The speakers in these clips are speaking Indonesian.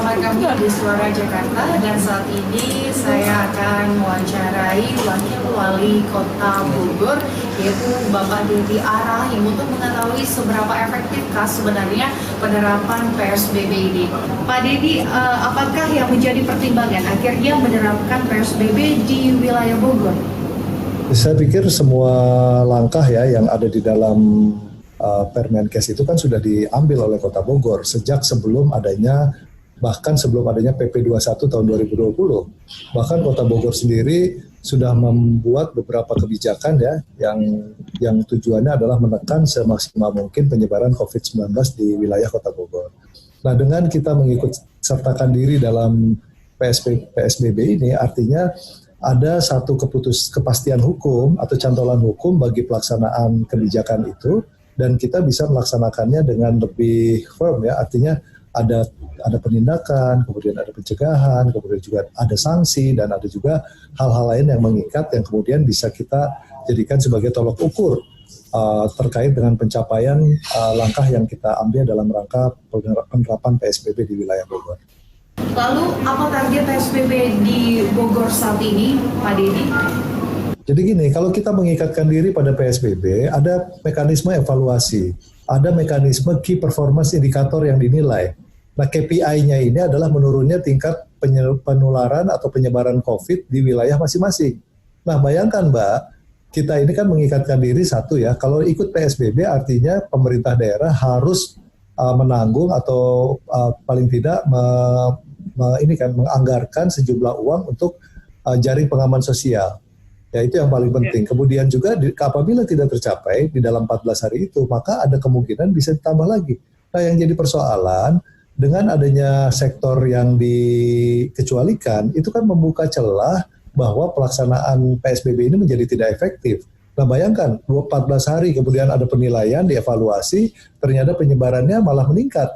bersama kami di Suara Jakarta dan saat ini saya akan mewawancarai Wakil Wali Kota Bogor yaitu Bapak Dedi Arahim untuk mengetahui seberapa efektifkah sebenarnya penerapan PSBB ini. Pak Dedi, apakah yang menjadi pertimbangan akhirnya menerapkan PSBB di wilayah Bogor? Saya pikir semua langkah ya yang ada di dalam Permenkes itu kan sudah diambil oleh Kota Bogor sejak bahkan sebelum adanya PP 21 tahun 2020. Bahkan Kota Bogor sendiri sudah membuat beberapa kebijakan ya yang tujuannya adalah menekan semaksimal mungkin penyebaran COVID-19 di wilayah Kota Bogor. Nah, dengan kita mengikut sertakan diri dalam PSBB ini artinya ada satu kepastian hukum atau cantolan hukum bagi pelaksanaan kebijakan itu, dan kita bisa melaksanakannya dengan lebih firm ya, artinya ada penindakan, kemudian ada pencegahan, kemudian juga ada sanksi, dan ada juga hal-hal lain yang mengikat yang kemudian bisa kita jadikan sebagai tolok ukur terkait dengan pencapaian langkah yang kita ambil dalam rangka penerapan PSBB di wilayah Bogor. Lalu apa target PSBB di Bogor saat ini, Pak Dedi? Jadi gini, kalau kita mengikatkan diri pada PSBB, ada mekanisme evaluasi, ada mekanisme key performance indicator yang dinilai. Nah, KPI-nya ini adalah menurunnya tingkat penularan atau penyebaran COVID di wilayah masing-masing. Nah, bayangkan Mbak, kita ini kan mengikatkan diri satu ya, kalau ikut PSBB artinya pemerintah daerah harus menanggung atau paling tidak menganggarkan sejumlah uang untuk jaring pengaman sosial. Ya, itu yang paling penting. Kemudian juga apabila tidak tercapai di dalam 14 hari itu, maka ada kemungkinan bisa ditambah lagi. Nah, yang jadi persoalan dengan adanya sektor yang dikecualikan, itu kan membuka celah bahwa pelaksanaan PSBB ini menjadi tidak efektif. Nah, bayangkan 14 hari kemudian ada penilaian, dievaluasi, ternyata penyebarannya malah meningkat.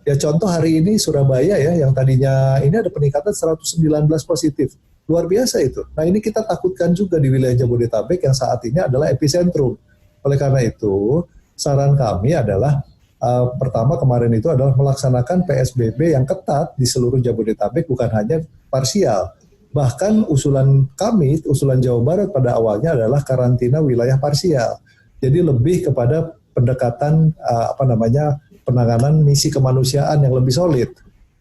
Ya, contoh hari ini Surabaya ya, yang tadinya ini ada peningkatan 119 positif. Luar biasa itu. Nah, ini kita takutkan juga di wilayah Jabodetabek yang saat ini adalah epicentrum. Oleh karena itu, saran kami adalah pertama kemarin itu adalah melaksanakan PSBB yang ketat di seluruh Jabodetabek, bukan hanya parsial. Bahkan usulan kami, usulan Jawa Barat pada awalnya adalah karantina wilayah parsial. Jadi lebih kepada pendekatan penanganan misi kemanusiaan yang lebih solid.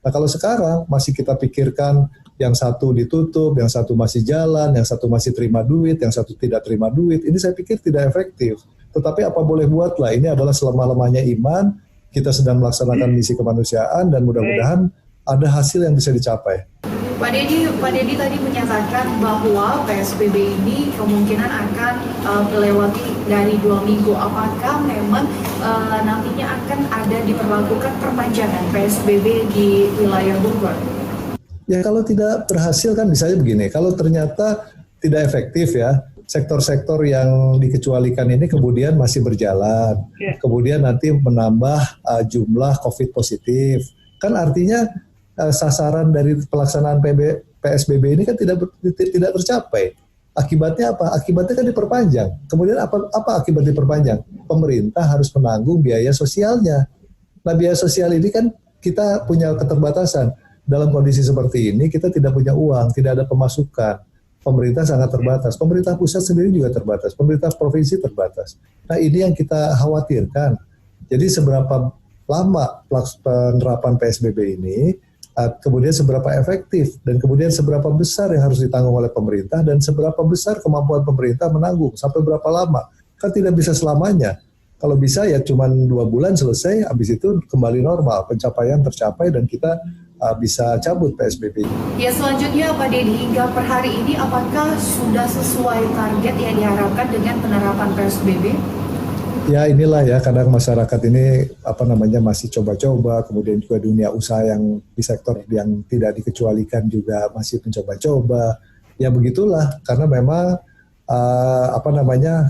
Nah, kalau sekarang masih kita pikirkan yang satu ditutup, yang satu masih jalan, yang satu masih terima duit, yang satu tidak terima duit, ini saya pikir tidak efektif. Tetapi apa boleh buatlah, ini adalah selama-lamanya iman, kita sedang melaksanakan misi kemanusiaan dan mudah-mudahan ada hasil yang bisa dicapai. Pak Dedi tadi menyatakan bahwa PSBB ini kemungkinan akan melewati dari 2 minggu. Apakah memang nantinya akan ada diberlakukan perpanjangan PSBB di wilayah Bogor? Ya, kalau tidak berhasil kan misalnya begini, kalau ternyata tidak efektif ya, sektor-sektor yang dikecualikan ini kemudian masih berjalan, kemudian nanti menambah jumlah COVID positif, kan artinya sasaran dari pelaksanaan PSBB ini kan tidak tercapai. Akibatnya apa? Akibatnya kan diperpanjang. Kemudian apa akibat diperpanjang? Pemerintah harus menanggung biaya sosialnya. Nah, biaya sosial ini kan kita punya keterbatasan. Dalam kondisi seperti ini kita tidak punya uang, tidak ada pemasukan. Pemerintah sangat terbatas. Pemerintah pusat sendiri juga terbatas. Pemerintah provinsi terbatas. Nah, ini yang kita khawatirkan. Jadi seberapa lama penerapan PSBB ini, kemudian seberapa efektif, dan kemudian seberapa besar yang harus ditanggung oleh pemerintah, dan seberapa besar kemampuan pemerintah menanggung, sampai berapa lama. Kan tidak bisa selamanya. Kalau bisa ya cuma 2 bulan selesai, habis itu kembali normal, pencapaian tercapai dan kita bisa cabut PSBB. Ya, selanjutnya Pak Dedi, hingga per hari ini apakah sudah sesuai target yang diharapkan dengan penerapan PSBB? Ya, inilah ya, kadang masyarakat ini masih coba-coba, kemudian juga dunia usaha yang di sektor yang tidak dikecualikan juga masih mencoba-coba. Ya begitulah, karena memang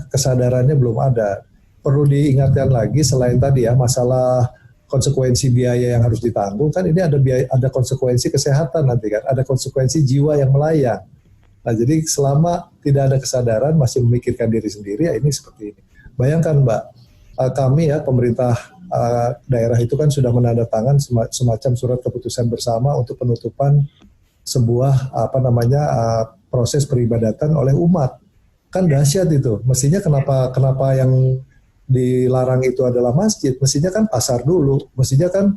kesadarannya belum ada. Perlu diingatkan lagi selain tadi ya masalah konsekuensi biaya yang harus ditanggung, kan ini ada konsekuensi kesehatan nanti kan, ada konsekuensi jiwa yang melayang. Nah, jadi selama tidak ada kesadaran masih memikirkan diri sendiri, ya ini seperti ini. Bayangkan Mbak, kami ya pemerintah daerah itu kan sudah menandatangani semacam surat keputusan bersama untuk penutupan sebuah proses peribadatan oleh umat. Kan dahsyat itu. Mestinya kenapa yang dilarang itu adalah masjid? Mestinya kan pasar dulu, mestinya kan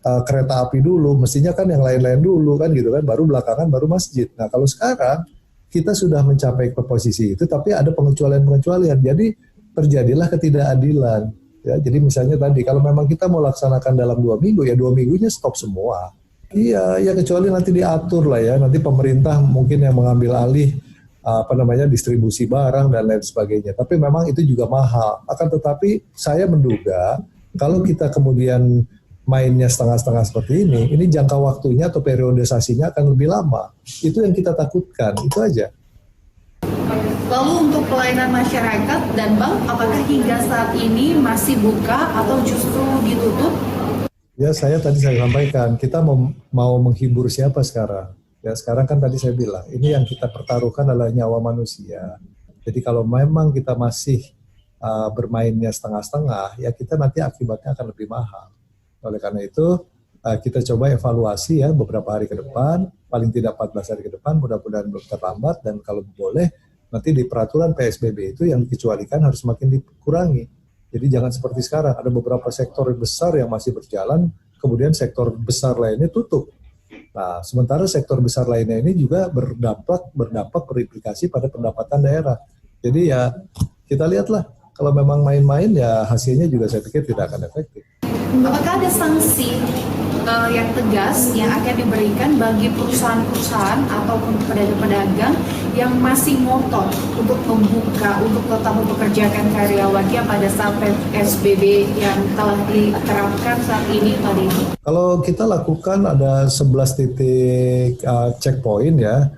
kereta api dulu, mestinya kan yang lain-lain dulu kan gitu kan, baru belakangan baru masjid. Nah kalau sekarang kita sudah mencapai ke posisi itu, tapi ada pengecualian-pengecualian. Jadi terjadilah ketidakadilan. Ya, jadi misalnya tadi kalau memang kita mau laksanakan dalam 2 minggu, ya 2 minggunya stop semua. Iya, ya kecuali nanti diatur lah ya. Nanti pemerintah mungkin yang mengambil alih distribusi barang dan lain sebagainya. Tapi memang itu juga mahal. Akan tetapi saya menduga kalau kita kemudian mainnya setengah-setengah seperti ini jangka waktunya atau periodisasinya akan lebih lama. Itu yang kita takutkan, itu aja. Lalu untuk pelayanan masyarakat dan bank, apakah hingga saat ini masih buka atau justru ditutup? Ya, saya sampaikan, kita mau menghibur siapa sekarang? Ya, sekarang kan tadi saya bilang, ini yang kita pertaruhkan adalah nyawa manusia. Jadi kalau memang kita masih bermainnya setengah-setengah, ya kita nanti akibatnya akan lebih mahal. Oleh karena itu, kita coba evaluasi ya beberapa hari ke depan, paling tidak 14 hari ke depan, mudah-mudahan belum terlambat, dan kalau boleh, nanti di peraturan PSBB itu yang dikecualikan harus semakin dikurangi. Jadi jangan seperti sekarang, ada beberapa sektor besar yang masih berjalan, kemudian sektor besar lainnya tutup. Nah, sementara sektor besar lainnya ini juga berdampak berimplikasi pada pendapatan daerah. Jadi ya, kita lihatlah, kalau memang main-main ya hasilnya juga saya pikir tidak akan efektif. Apakah ada sanksi yang tegas yang akan diberikan bagi perusahaan-perusahaan ataupun pedagang-pedagang yang masih ngotot untuk membuka, untuk tetap mempekerjakan karyawannya pada saat PSBB yang telah diterapkan saat ini, Pak Denny? Kalau kita lakukan ada 11 titik checkpoint ya,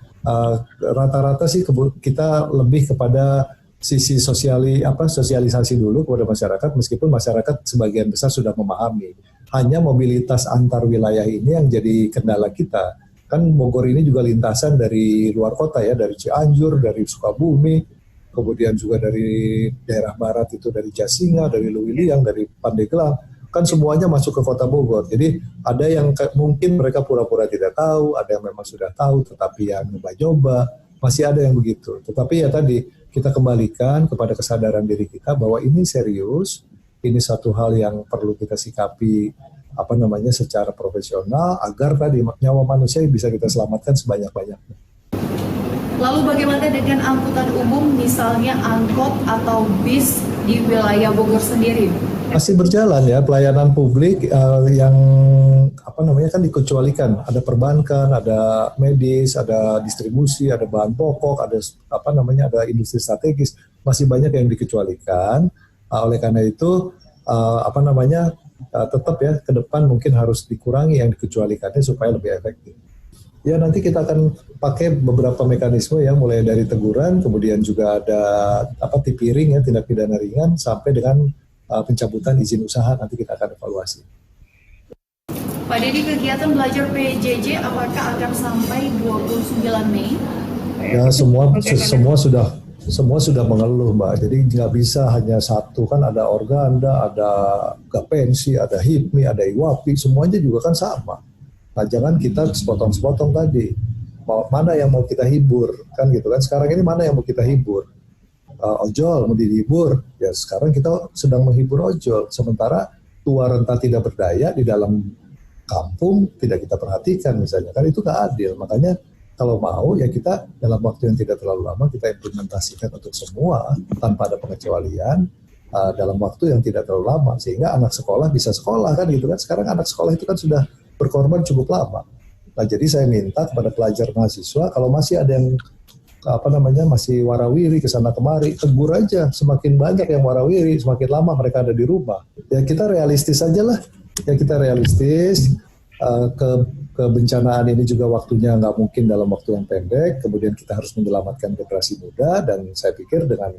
rata-rata sih kita lebih kepada sisi sosialisasi dulu kepada masyarakat, meskipun masyarakat sebagian besar sudah memahami. Hanya mobilitas antar wilayah ini yang jadi kendala kita. Kan Bogor ini juga lintasan dari luar kota ya, dari Cianjur, dari Sukabumi, kemudian juga dari daerah barat itu dari Jasinga, dari Luwiliang, dari Pandeglang. Kan semuanya masuk ke kota Bogor. Jadi ada yang mungkin mereka pura-pura tidak tahu, ada yang memang sudah tahu tetapi yang nyoba-nyoba, masih ada yang begitu. Tetapi ya tadi, kita kembalikan kepada kesadaran diri kita bahwa ini serius, ini satu hal yang perlu kita sikapi secara profesional agar tadi nyawa manusia bisa kita selamatkan sebanyak-banyaknya. Lalu bagaimana dengan angkutan umum, misalnya angkot atau bis di wilayah Bogor sendiri? Masih berjalan ya pelayanan publik yang kan dikecualikan. Ada perbankan, ada medis, ada distribusi, ada bahan pokok, ada ada industri strategis. Masih banyak yang dikecualikan. Oleh karena itu tetap ya ke depan mungkin harus dikurangi yang dikecualikannya supaya lebih efektif. Ya nanti kita akan pakai beberapa mekanisme ya, mulai dari teguran, kemudian juga ada tipiring ya, tindak pidana ringan, sampai dengan pencabutan izin usaha. Nanti kita akan evaluasi. Pak Denny, kegiatan belajar PJJ apakah akan sampai 29 Mei? Ya semua sudah mengeluh, Mbak. Jadi nggak bisa hanya satu, kan ada Organda, ada Gapensi, ada HIPMI, ada IWAPI, semuanya juga kan sama. Nah jangan kita sepotong-sepotong tadi. Mana yang mau kita hibur, kan gitu kan? Sekarang ini mana yang mau kita hibur? Ojol mau dihibur, ya sekarang kita sedang menghibur ojol. Sementara tua renta tidak berdaya di dalam kampung tidak kita perhatikan misalnya, kan itu nggak adil. Makanya kalau mau ya kita dalam waktu yang tidak terlalu lama kita implementasikan untuk semua tanpa ada pengecualian dalam waktu yang tidak terlalu lama, sehingga anak sekolah bisa sekolah kan gitu kan. Sekarang anak sekolah itu kan sudah berkorban cukup lama. Nah jadi saya minta kepada pelajar mahasiswa, kalau masih ada yang masih warawiri kesana kemari, tegur aja. Semakin banyak yang warawiri, semakin lama mereka ada di rumah. Ya kita realistis aja lah. Ya kita realistis, kebencanaan ini juga waktunya nggak mungkin dalam waktu yang pendek, kemudian kita harus menyelamatkan generasi muda, dan saya pikir dengan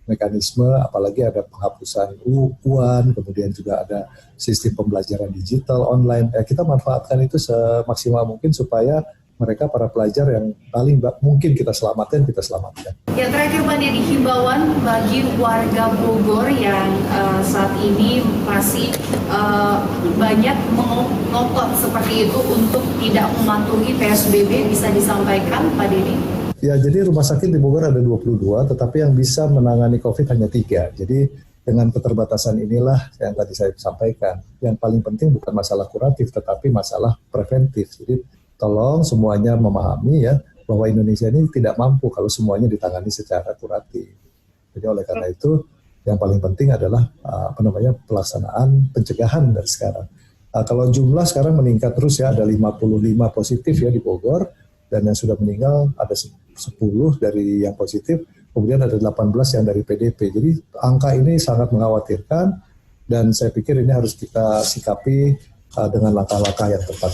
mekanisme, apalagi ada penghapusan UAN, kemudian juga ada sistem pembelajaran digital online, kita manfaatkan itu semaksimal mungkin supaya mereka para pelajar yang paling mungkin kita selamatkan. Ya, terakhir Pak Dedi, himbauan bagi warga Bogor yang saat ini masih banyak mengotot seperti itu untuk tidak mematuhi PSBB, bisa disampaikan Pak Dedi? Ya, jadi rumah sakit di Bogor ada 22, tetapi yang bisa menangani COVID hanya 3. Jadi dengan keterbatasan inilah yang tadi saya sampaikan. Yang paling penting bukan masalah kuratif, tetapi masalah preventif. Jadi tolong semuanya memahami ya, bahwa Indonesia ini tidak mampu kalau semuanya ditangani secara kuratif. Jadi oleh karena itu, yang paling penting adalah pelaksanaan pencegahan dari sekarang. Kalau jumlah sekarang meningkat terus ya, ada 55 positif ya di Bogor, dan yang sudah meninggal ada 10 dari yang positif, kemudian ada 18 yang dari PDP. Jadi angka ini sangat mengkhawatirkan, dan saya pikir ini harus kita sikapi dengan langkah-langkah yang tepat.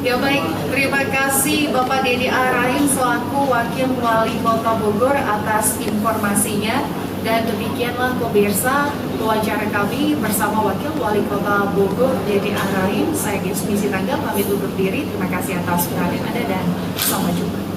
Ya baik, terima kasih Bapak Dedi Arahim selaku Wakil Wali Kota Bogor atas informasinya. Dan demikianlah pemirsa wawancara kami bersama Wakil Wali Kota Bogor Dedi Arahim. Saya Gismi Sitangga pamit undur diri. Terima kasih atas perhatian Anda dan sampai jumpa.